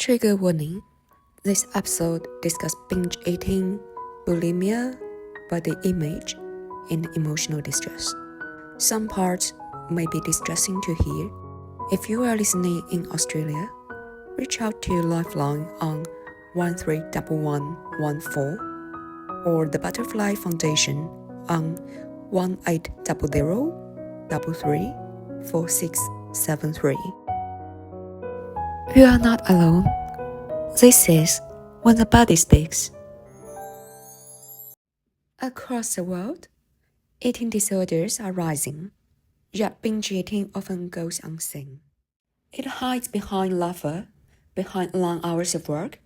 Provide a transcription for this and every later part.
Trigger warning. This episode discusses binge eating, bulimia, body image, and emotional distress. Some parts may be distressing to hear. If you are listening in Australia, reach out to Lifeline on 131114 or the Butterfly Foundation on 1800 33 4673. You are not alone. This is When the Body Speaks. Across the world, eating disorders are rising, yet binge eating often goes unseen. It hides behind laughter, behind long hours of work,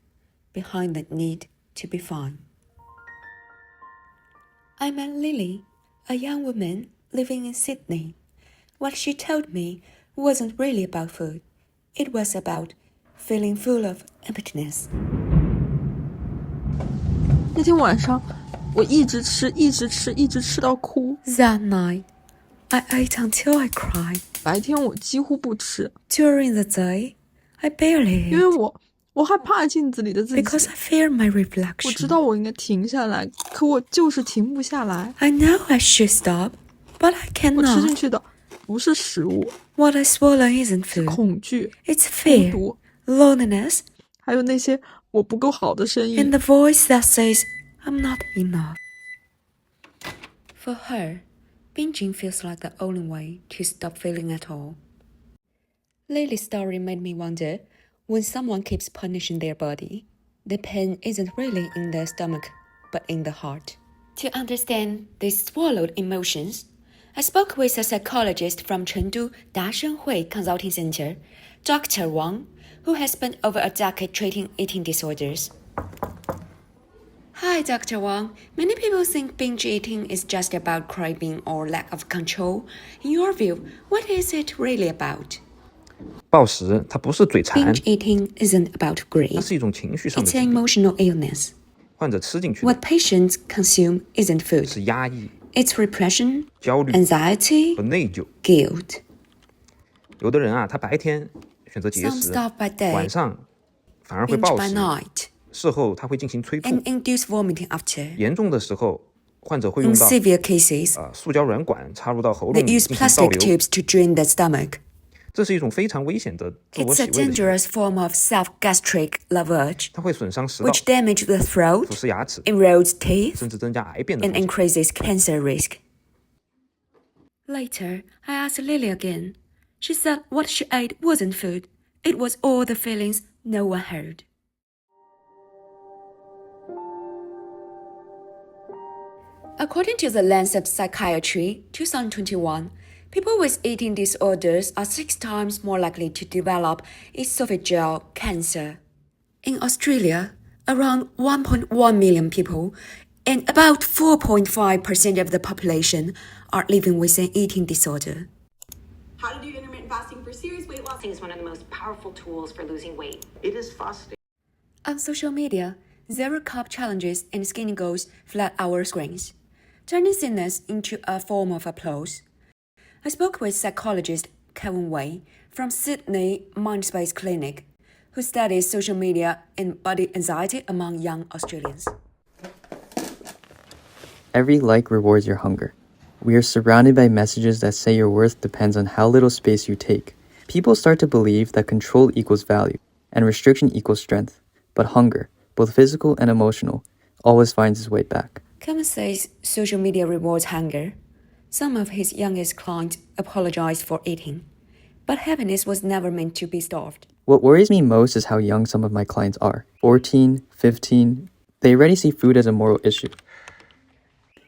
behind the need to be fine. I met Lily, a young woman living in Sydney. What she told me wasn't really about food. It was about feeling full of emptiness. 那天晚上，我一直吃到哭。That night, I ate until I cried. 白天我几乎不吃。During the day, I barely ate. 因为我害怕镜子里的自己。Because I fear my reflection. 我知道我应该停下来，可我就是停不下来。I know I should stop, but I cannot. 我吃进去的不是食物。What I swallow isn't food. 是恐惧。It's fear, 孤独 loneliness, 还有那些我不够好的声音。 and the voice that says, I'm not enough. For her, binging feels like the only way to stop feeling at all. Lily's story made me wonder, when someone keeps punishing their body, the pain isn't really in the stomach, but in the heart. To understand these swallowed emotions, I spoke with a psychologist from Chengdu Dashenghui Consulting Center, Dr. Wang, who has spent over a decade treating eating disorders. Hi, Dr. Wang. Many people think binge eating is just about craving or lack of control. In your view, what is it really about? 暴食它不是嘴馋， Binge eating isn't about 它 greed. 是一种情绪上的 It's 疾 an 病。 emotional illness. 患者吃进去 What 的 patients consume isn't food. 是压抑、 It's repression, 焦虑 anxiety, 和内疚。 guilt. 有的人啊，他白天选择节 Some 食， stop by day, 晚上反而会 binge 暴 by 食， night, 事后他会进行催吐。 and induce vomiting after. 严重的时候，患者会 In 用到 severe cases, 塑胶软管插入到喉 they 咙里 use 进行倒 plastic 流， tubes to drain the stomach. 这是一种非常危险的自我 It's 洗 a 胃的行为， dangerous form of self-gastric lavage, 它会损伤食道、 which damage the 腐 throat, 蚀牙齿， erodes teeth, 甚至增加癌变的 and 风险。 increases cancer risk. Later, I asked Lily again. She said what she ate wasn't food. It was all the feelings no one heard. According to the Lancet Psychiatry 2021, people with eating disorders are 6 times more likely to develop esophageal cancer. In Australia, around 1.1 million people and about 4.5% of the population are living with an eating disorder. How to do intermittent fasting for serious weight loss. Fasting is one of the most powerful tools for losing weight. It is fasting. On social media, zero-carb challenges and skinny goals flood our screens, turning thinness into a form of applause. I spoke with psychologist Kevin Wei from Sydney Mindspace Clinic, who studies social media and body anxiety among young Australians. Every like rewards your hunger. We are surrounded by messages that say your worth depends on how little space you take. People start to believe that control equals value and restriction equals strength. But hunger, both physical and emotional, always finds its way back. Kevin says social media rewards hunger. Some of his youngest clients apologized for eating, but happiness was never meant to be starved. What worries me most is how young some of my clients are. 14, 15, they already see food as a moral issue.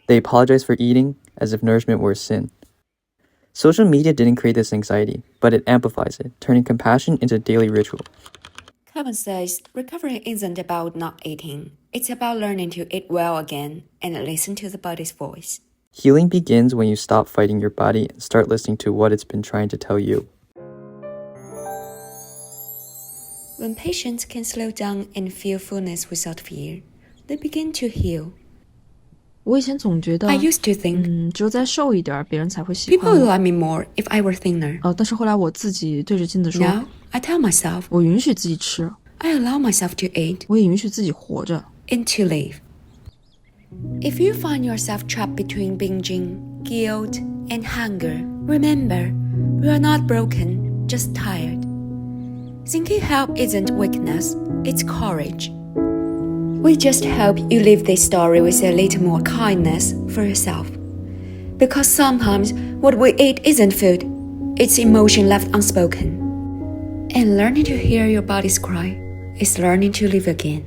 They apologize for eating as if nourishment were a sin. Social media didn't create this anxiety, but it amplifies it, turning compassion into a daily ritual. Kevin says recovery isn't about not eating. It's about learning to eat well again and listen to the body's voice. Healing begins when you stop fighting your body and start listening to what it's been trying to tell you. When patients can slow down and feel fullness without fear, they begin to heal. 我以前总觉得 I used to think 只有再瘦一点别人才会喜 people 欢 would 我 like me more if I were thinner. 但是后来我自己对着镜子说 Now, I tell myself, 我允许自己吃 I allow myself to eat 我也允许自己活着。 and to live. If you find yourself trapped between binging, guilt, and hunger, remember, you are not broken, just tired. Seeking help isn't weakness, it's courage. We just hope you leave this story with a little more kindness for yourself. Because sometimes what we eat isn't food, it's emotion left unspoken. And learning to hear your body's cry is learning to live again.